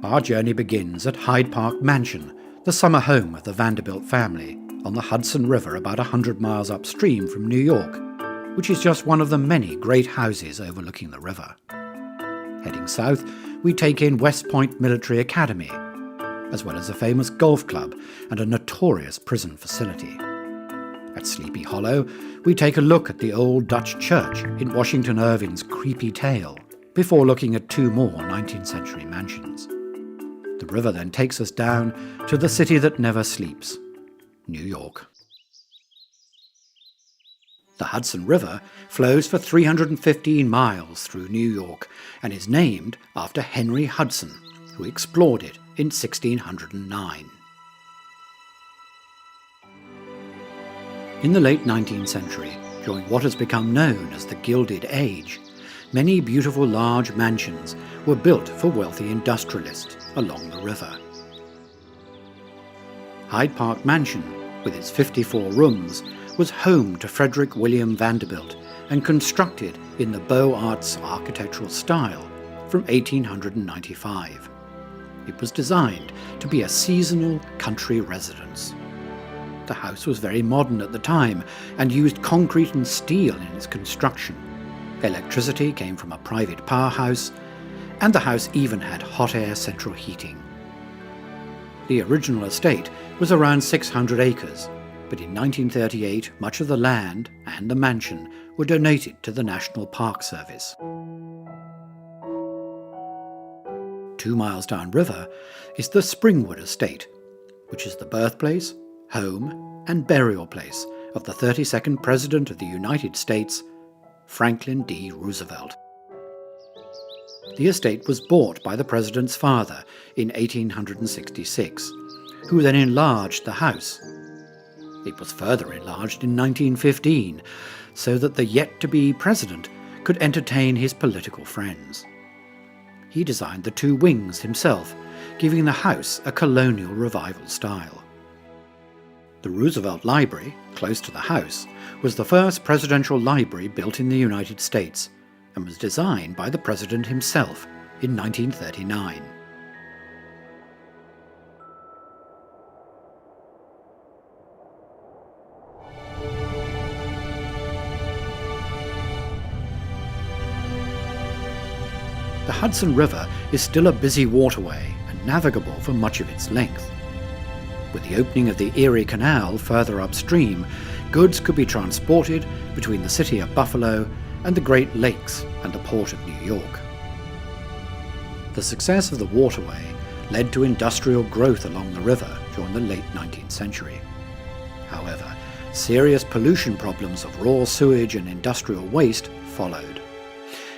Our journey begins at Hyde Park Mansion, the summer home of the Vanderbilt family, on the Hudson River about 100 miles upstream from New York, which is just one of the many great houses overlooking the river. Heading south, we take in West Point Military Academy, as well as a famous golf club and a notorious prison facility. At Sleepy Hollow, we take a look at the old Dutch church in Washington Irving's creepy tale, before looking at two more 19th century mansions. The river then takes us down to the city that never sleeps, New York. The Hudson River flows for 315 miles through New York and is named after Henry Hudson, who explored it in 1609. In the late 19th century, during what has become known as the Gilded Age, many beautiful large mansions were built for wealthy industrialists along the river. Hyde Park Mansion, with its 54 rooms, was home to Frederick William Vanderbilt and constructed in the Beaux Arts architectural style from 1895. It was designed to be a seasonal country residence. The house was very modern at the time and used concrete and steel in its construction. Electricity came from a private powerhouse, and the house even had hot air central heating. The original estate was around 600 acres, but in 1938 much of the land and the mansion were donated to the National Park Service. 2 miles downriver is the Springwood Estate, which is the birthplace, home, and burial place of the 32nd President of the United States, Franklin D. Roosevelt. The estate was bought by the president's father in 1866, who then enlarged the house. It was further enlarged in 1915, so that the yet-to-be president could entertain his political friends. He designed the two wings himself, giving the house a colonial revival style. The Roosevelt Library, close to the house, was the first presidential library built in the United States and was designed by the president himself in 1939. The Hudson River is still a busy waterway and navigable for much of its length. With the opening of the Erie Canal further upstream, goods could be transported between the city of Buffalo and the Great Lakes and the port of New York. The success of the waterway led to industrial growth along the river during the late 19th century. However, serious pollution problems of raw sewage and industrial waste followed,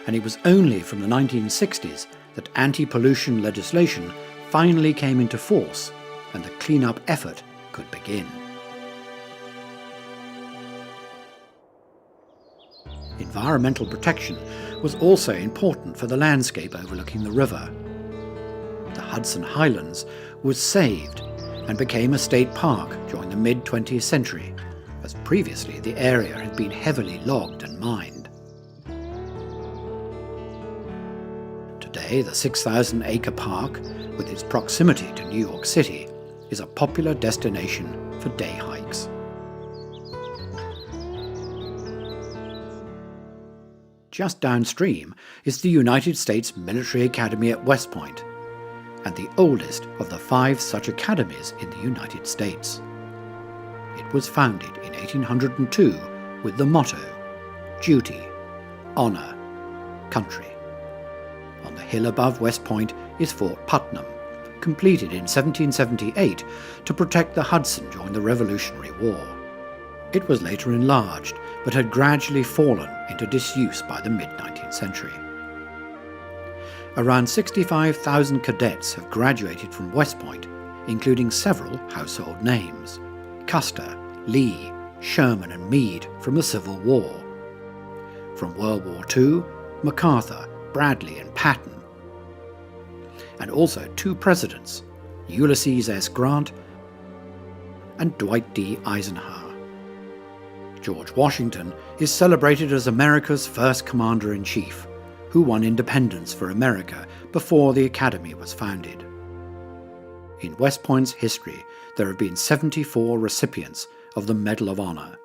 and it was only from the 1960s that anti-pollution legislation finally came into force and the clean-up effort could begin. Environmental protection was also important for the landscape overlooking the river. The Hudson Highlands was saved and became a state park during the mid-20th century, as previously the area had been heavily logged and mined. Today, the 6,000-acre park, with its proximity to New York City, is a popular destination for day hikes. Just downstream is the United States Military Academy at West Point, and the oldest of the 5 such academies in the United States. It was founded in 1802 with the motto, Duty, Honor, Country. On the hill above West Point is Fort Putnam, completed in 1778 to protect the Hudson during the Revolutionary War. It was later enlarged, but had gradually fallen into disuse by the mid-19th century. Around 65,000 cadets have graduated from West Point, including several household names: Custer, Lee, Sherman and Meade from the Civil War. From World War II, MacArthur, Bradley and Patton. And also 2 presidents, Ulysses S. Grant and Dwight D. Eisenhower. George Washington is celebrated as America's first commander-in-chief, who won independence for America before the Academy was founded. In West Point's history, there have been 74 recipients of the Medal of Honor,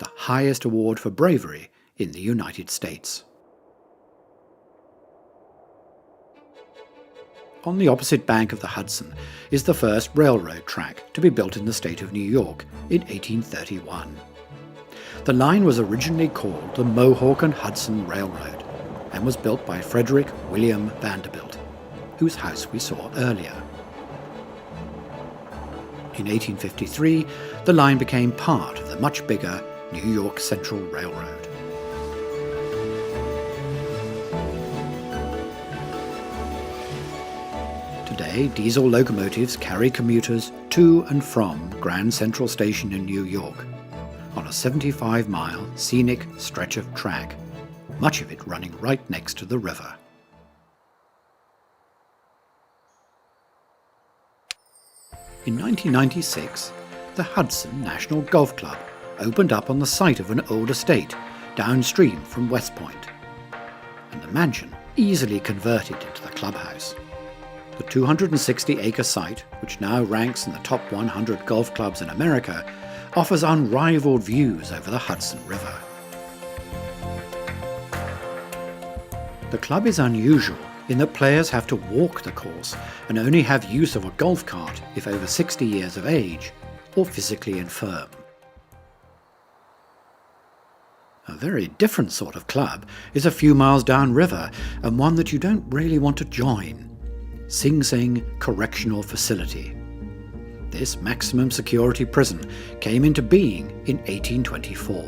the highest award for bravery in the United States. On the opposite bank of the Hudson is the first railroad track to be built in the state of New York in 1831. The line was originally called the Mohawk and Hudson Railroad and was built by Frederick William Vanderbilt, whose house we saw earlier. In 1853, the line became part of the much bigger New York Central Railroad. Today, diesel locomotives carry commuters to and from Grand Central Station in New York on a 75-mile scenic stretch of track, much of it running right next to the river. In 1996, the Hudson National Golf Club opened up on the site of an old estate downstream from West Point, and the mansion easily converted into the clubhouse. The 260-acre site, which now ranks in the top 100 golf clubs in America, offers unrivaled views over the Hudson River. The club is unusual in that players have to walk the course and only have use of a golf cart if over 60 years of age or physically infirm. A very different sort of club is a few miles downriver, and one that you don't really want to join: Sing Sing Correctional Facility. This maximum security prison came into being in 1824.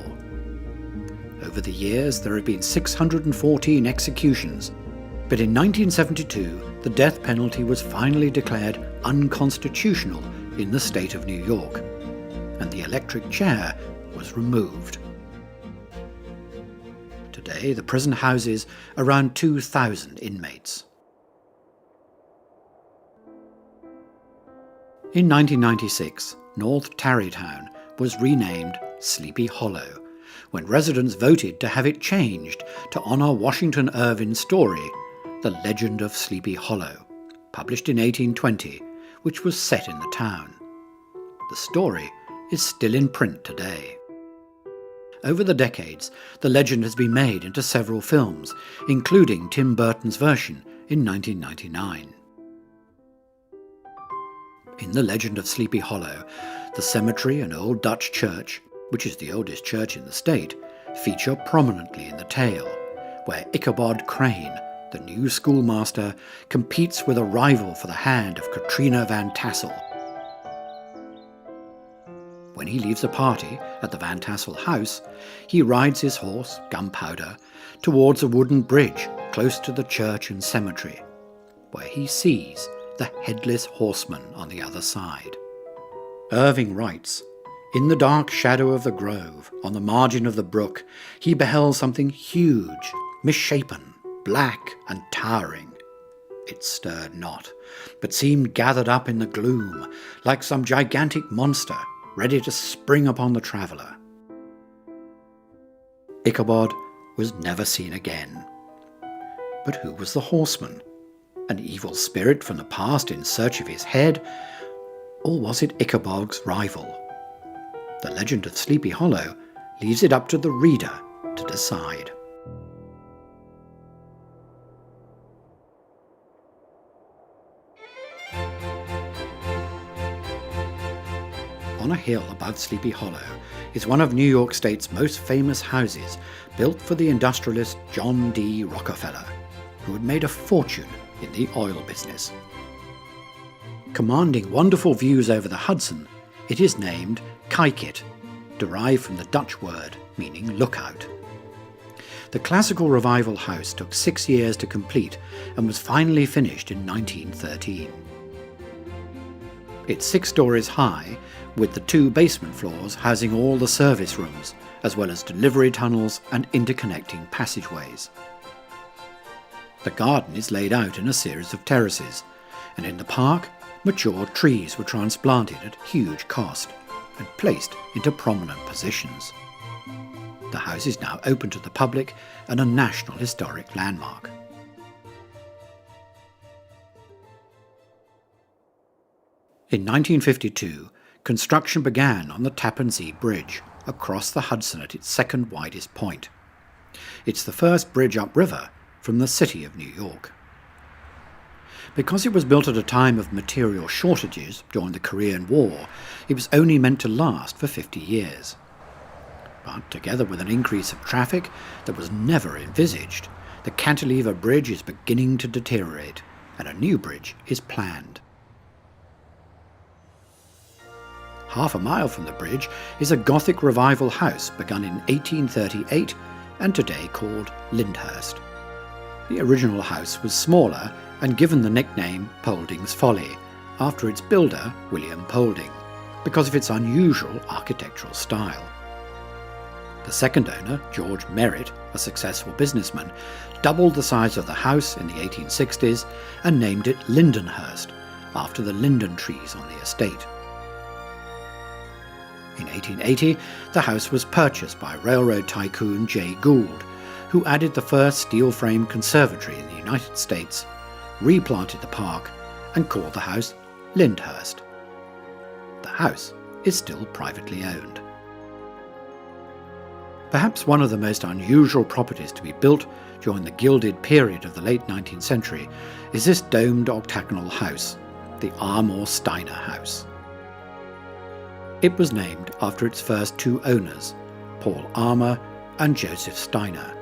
Over the years, there have been 614 executions, but in 1972, the death penalty was finally declared unconstitutional in the state of New York, and the electric chair was removed. Today, the prison houses around 2,000 inmates. In 1996, North Tarrytown was renamed Sleepy Hollow when residents voted to have it changed to honor Washington Irving's story, The Legend of Sleepy Hollow, published in 1820, which was set in the town. The story is still in print today. Over the decades, the legend has been made into several films, including Tim Burton's version in 1999. In The Legend of Sleepy Hollow, the cemetery and Old Dutch Church, which is the oldest church in the state, feature prominently in the tale, where Ichabod Crane, the new schoolmaster, competes with a rival for the hand of Katrina Van Tassel. When he leaves a party at the Van Tassel house, he rides his horse, Gunpowder, towards a wooden bridge close to the church and cemetery, where he sees the headless horseman on the other side. Irving writes, "In the dark shadow of the grove, on the margin of the brook, he beheld something huge, misshapen, black and towering. It stirred not, but seemed gathered up in the gloom, like some gigantic monster ready to spring upon the traveller." Ichabod was never seen again. But who was the horseman? An evil spirit from the past in search of his head? Or was it Ichabod's rival? The Legend of Sleepy Hollow leaves it up to the reader to decide. On a hill above Sleepy Hollow is one of New York State's most famous houses, built for the industrialist John D. Rockefeller, who had made a fortune in the oil business. Commanding wonderful views over the Hudson, it is named Kijkit, derived from the Dutch word meaning lookout. The classical revival house took 6 years to complete and was finally finished in 1913. It's 6 stories high, with the 2 basement floors housing all the service rooms, as well as delivery tunnels and interconnecting passageways. The garden is laid out in a series of terraces, and in the park, mature trees were transplanted at huge cost and placed into prominent positions. The house is now open to the public and a National Historic Landmark. In 1952, construction began on the Tappan Zee Bridge across the Hudson at its second widest point. It's the first bridge upriver from the city of New York. Because it was built at a time of material shortages during the Korean War, it was only meant to last for 50 years. But together with an increase of traffic that was never envisaged, the cantilever bridge is beginning to deteriorate, and a new bridge is planned. Half a mile from the bridge is a Gothic revival house begun in 1838 and today called Lyndhurst. The original house was smaller and given the nickname Polding's Folly, after its builder, William Polding, because of its unusual architectural style. The second owner, George Merritt, a successful businessman, doubled the size of the house in the 1860s and named it Lindenhurst, after the linden trees on the estate. In 1880, the house was purchased by railroad tycoon Jay Gould, who added the first steel-frame conservatory in the United States, replanted the park, and called the house Lyndhurst. The house is still privately owned. Perhaps one of the most unusual properties to be built during the gilded period of the late 19th century is this domed octagonal house, the Armour Steiner House. It was named after its first two owners, Paul Armour and Joseph Steiner.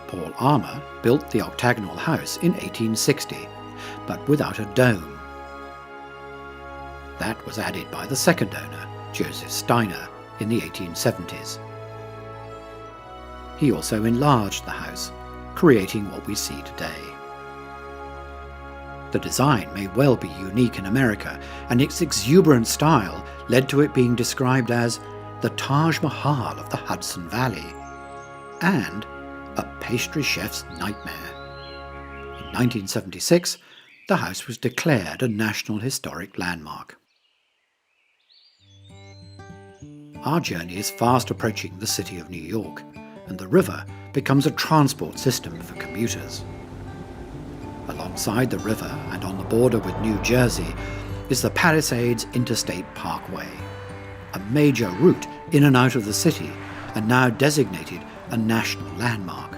Paul Armour built the octagonal house in 1860, but without a dome. That was added by the second owner, Joseph Steiner, in the 1870s. He also enlarged the house, creating what we see today. The design may well be unique in America, and its exuberant style led to it being described as the Taj Mahal of the Hudson Valley, and a pastry chef's nightmare. In 1976, the house was declared a National Historic Landmark. Our journey is fast approaching the city of New York, and the river becomes a transport system for commuters. Alongside the river and on the border with New Jersey is the Palisades Interstate Parkway, a major route in and out of the city and now designated a national landmark.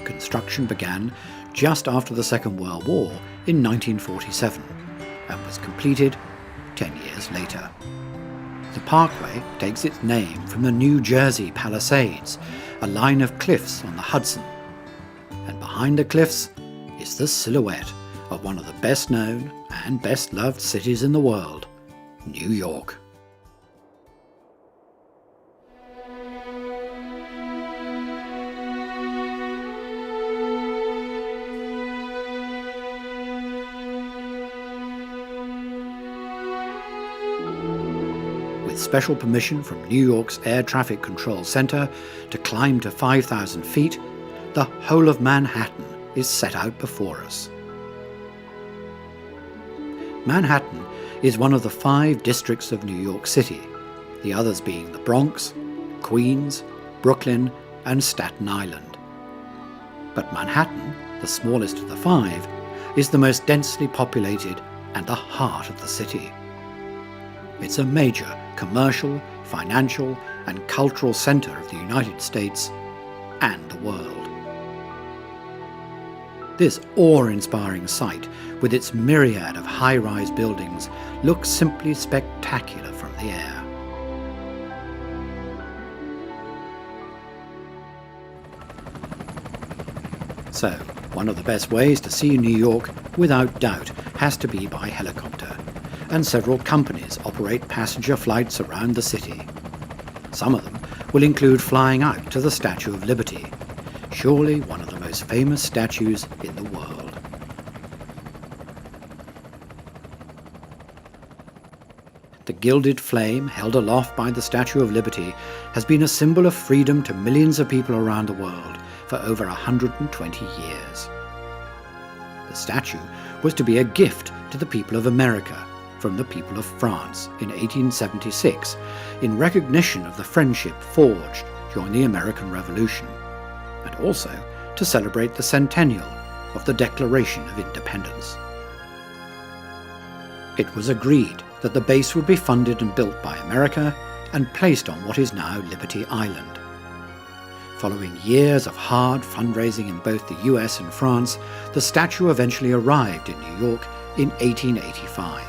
Construction began just after the Second World War in 1947 and was completed 10 years later. The parkway takes its name from the New Jersey Palisades, a line of cliffs on the Hudson. And behind the cliffs is the silhouette of one of the best-known and best-loved cities in the world, New York. With special permission from New York's Air Traffic Control Center to climb to 5,000 feet, the whole of Manhattan is set out before us. Manhattan is one of the 5 districts of New York City, the others being the Bronx, Queens, Brooklyn, and Staten Island. But Manhattan, the smallest of the 5, is the most densely populated and the heart of the city. It's a major commercial, financial, and cultural center of the United States and the world. This awe-inspiring site, with its myriad of high-rise buildings, looks simply spectacular from the air. So, one of the best ways to see New York, without doubt, has to be by helicopter, and several companies operate passenger flights around the city. Some of them will include flying out to the Statue of Liberty, surely one of the most famous statues in the world. The gilded flame held aloft by the Statue of Liberty has been a symbol of freedom to millions of people around the world for over 120 years. The statue was to be a gift to the people of America from the people of France in 1876 in recognition of the friendship forged during the American Revolution, and also to celebrate the centennial of the Declaration of Independence. It was agreed that the base would be funded and built by America and placed on what is now Liberty Island. Following years of hard fundraising in both the US and France, the statue eventually arrived in New York in 1885.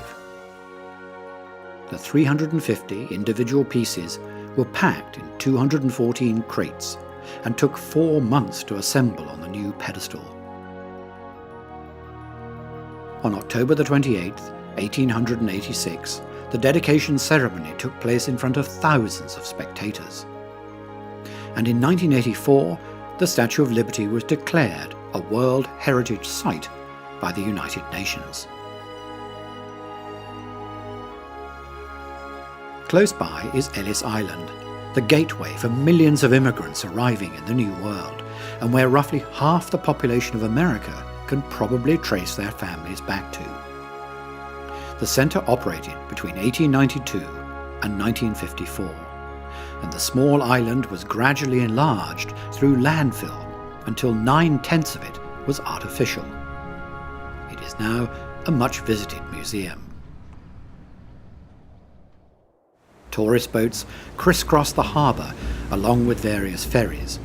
The 350 individual pieces were packed in 214 crates and took 4 months to assemble on the new pedestal. On October the 28th, 1886, the dedication ceremony took place in front of thousands of spectators. And in 1984, the Statue of Liberty was declared a World Heritage Site by the United Nations. Close by is Ellis Island, the gateway for millions of immigrants arriving in the New World, and where roughly half the population of America can probably trace their families back to. The centre operated between 1892 and 1954, and the small island was gradually enlarged through landfill until 9/10 of it was artificial. It is now a much-visited museum. Tourist boats crisscross the harbour along with various ferries,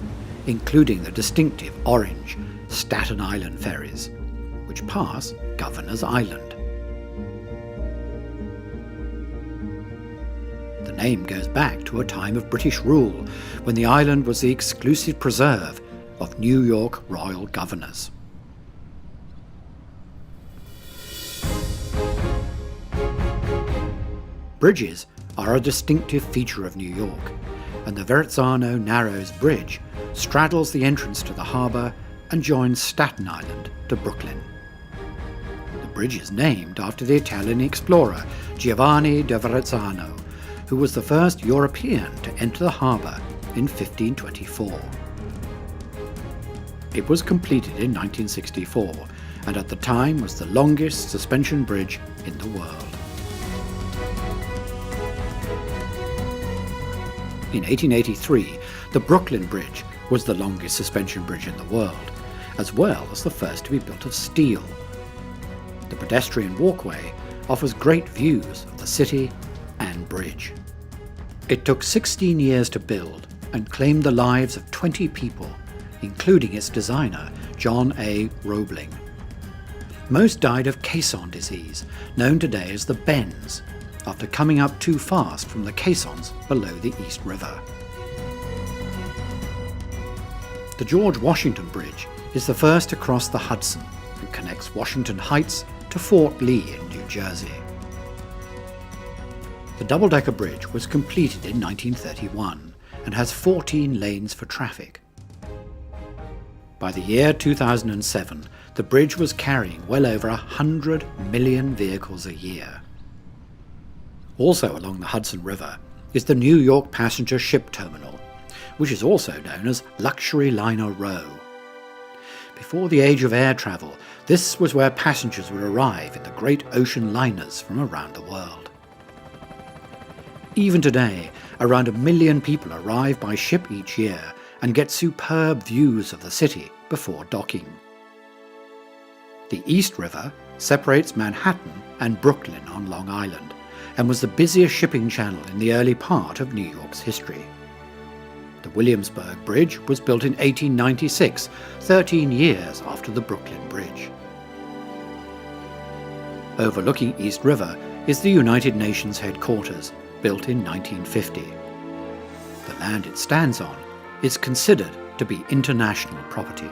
including the distinctive orange Staten Island ferries, which pass Governor's Island. The name goes back to a time of British rule when the island was the exclusive preserve of New York royal governors. Bridges are a distinctive feature of New York, and the Verrazzano Narrows Bridge straddles the entrance to the harbour and joins Staten Island to Brooklyn. The bridge is named after the Italian explorer Giovanni da Verrazzano, who was the first European to enter the harbour in 1524. It was completed in 1964 and at the time was the longest suspension bridge in the world. In 1883, the Brooklyn Bridge was the longest suspension bridge in the world, as well as the first to be built of steel. The pedestrian walkway offers great views of the city and bridge. It took 16 years to build and claimed the lives of 20 people, including its designer, John A. Roebling. Most died of caisson disease, known today as the bends, after coming up too fast from the caissons below the East River. The George Washington Bridge is the first to cross the Hudson and connects Washington Heights to Fort Lee in New Jersey. The double-decker bridge was completed in 1931 and has 14 lanes for traffic. By the year 2007, the bridge was carrying well over 100 million vehicles a year. Also along the Hudson River is the New York Passenger Ship Terminal, which is also known as Luxury Liner Row. Before the age of air travel, this was where passengers would arrive in the great ocean liners from around the world. Even today, around 1 million people arrive by ship each year and get superb views of the city before docking. The East River separates Manhattan and Brooklyn on Long Island, and was the busiest shipping channel in the early part of New York's history. The Williamsburg Bridge was built in 1896, 13 years after the Brooklyn Bridge. Overlooking East River is the United Nations headquarters, built in 1950. The land it stands on is considered to be international property.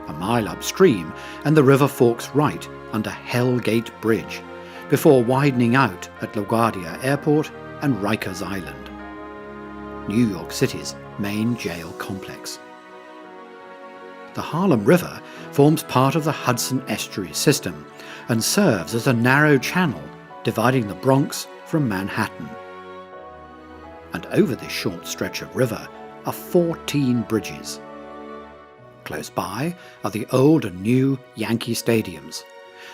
A mile upstream, and the river forks right under Hell Gate Bridge, before widening out at LaGuardia Airport and Rikers Island, New York City's main jail complex. The Harlem River forms part of the Hudson Estuary system and serves as a narrow channel dividing the Bronx from Manhattan. And over this short stretch of river are 14 bridges. Close by are the old and new Yankee stadiums,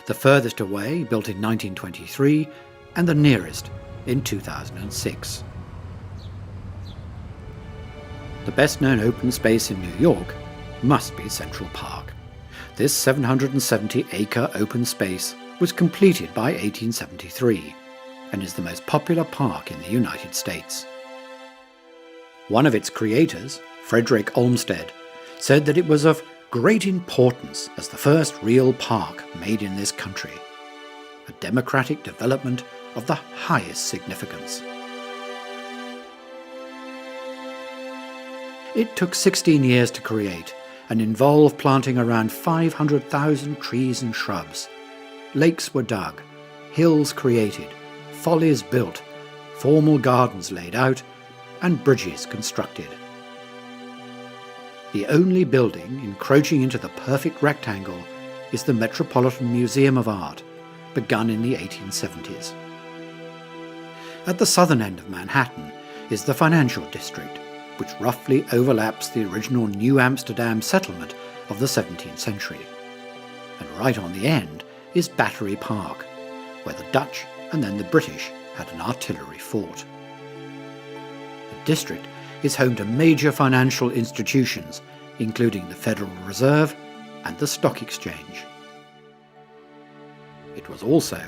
the furthest away built in 1923 and the nearest in 2006. The best-known open space in New York must be Central Park. This 770-acre open space was completed by 1873 and is the most popular park in the United States. One of its creators, Frederick Olmsted, said that it was of great importance as the first real park made in this country, a democratic development of the highest significance. It took 16 years to create and involved planting around 500,000 trees and shrubs. Lakes were dug, hills created, follies built, formal gardens laid out, and bridges constructed. The only building encroaching into the perfect rectangle is the Metropolitan Museum of Art, begun in the 1870s. At the southern end of Manhattan is the financial district, which roughly overlaps the original New Amsterdam settlement of the 17th century. And right on the end is Battery Park, where the Dutch and then the British had an artillery fort. The district is home to major financial institutions, including the Federal Reserve and the Stock Exchange. It was also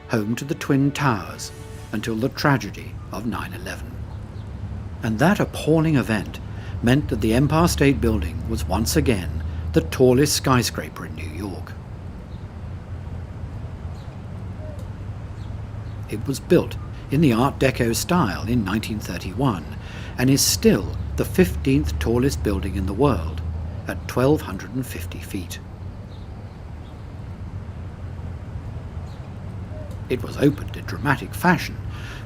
home to the Twin Towers until the tragedy of 9/11. And that appalling event meant that the Empire State Building was once again the tallest skyscraper in New York. It was built in the Art Deco style in 1931 and is still the 15th tallest building in the world at 1,250 feet. It was opened in dramatic fashion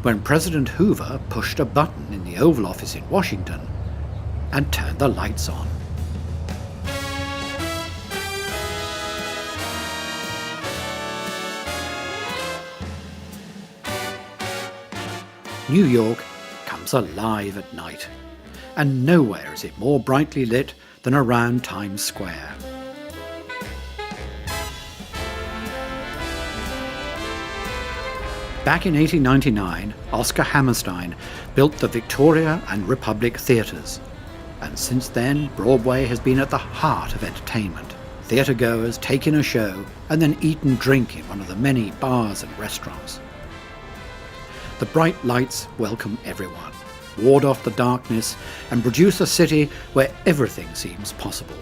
when President Hoover pushed a button in the Oval Office in Washington and turned the lights on. New York comes alive at night, and nowhere is it more brightly lit than around Times Square. Back in 1899, Oscar Hammerstein built the Victoria and Republic theatres, and since then Broadway has been at the heart of entertainment. Theatre-goers take in a show and then eat and drink in one of the many bars and restaurants. The bright lights welcome everyone, ward off the darkness, and produce a city where everything seems possible.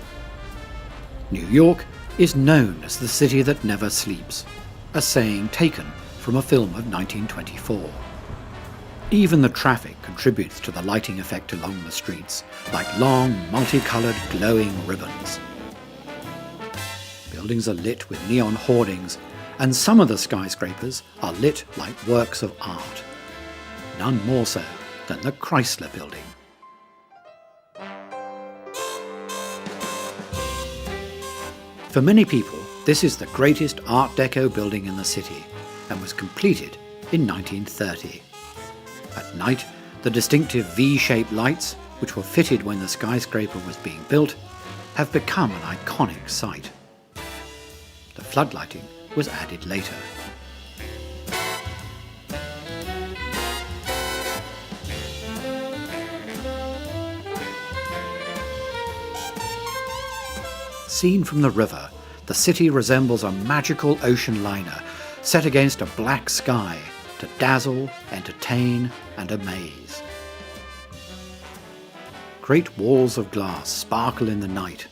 New York is known as the city that never sleeps, a saying taken from a film of 1924. Even the traffic contributes to the lighting effect along the streets, like long, multicoloured, glowing ribbons. Buildings are lit with neon hoardings, and some of the skyscrapers are lit like works of art. None more so than the Chrysler Building. For many people, this is the greatest Art Deco building in the city, and was completed in 1930. At night, the distinctive V-shaped lights, which were fitted when the skyscraper was being built, have become an iconic sight. The floodlighting was added later. Seen from the river, the city resembles a magical ocean liner set against a black sky to dazzle, entertain, and amaze. Great walls of glass sparkle in the night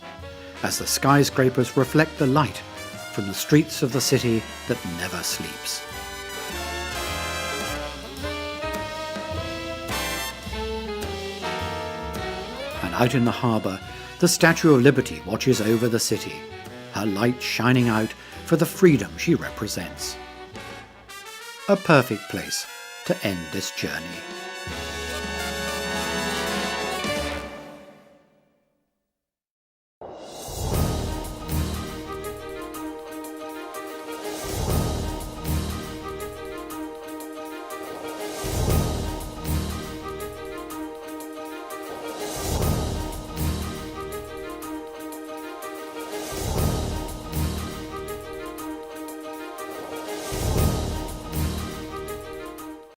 as the skyscrapers reflect the light from the streets of the city that never sleeps. And out in the harbour, the Statue of Liberty watches over the city, her light shining out for the freedom she represents. A perfect place to end this journey.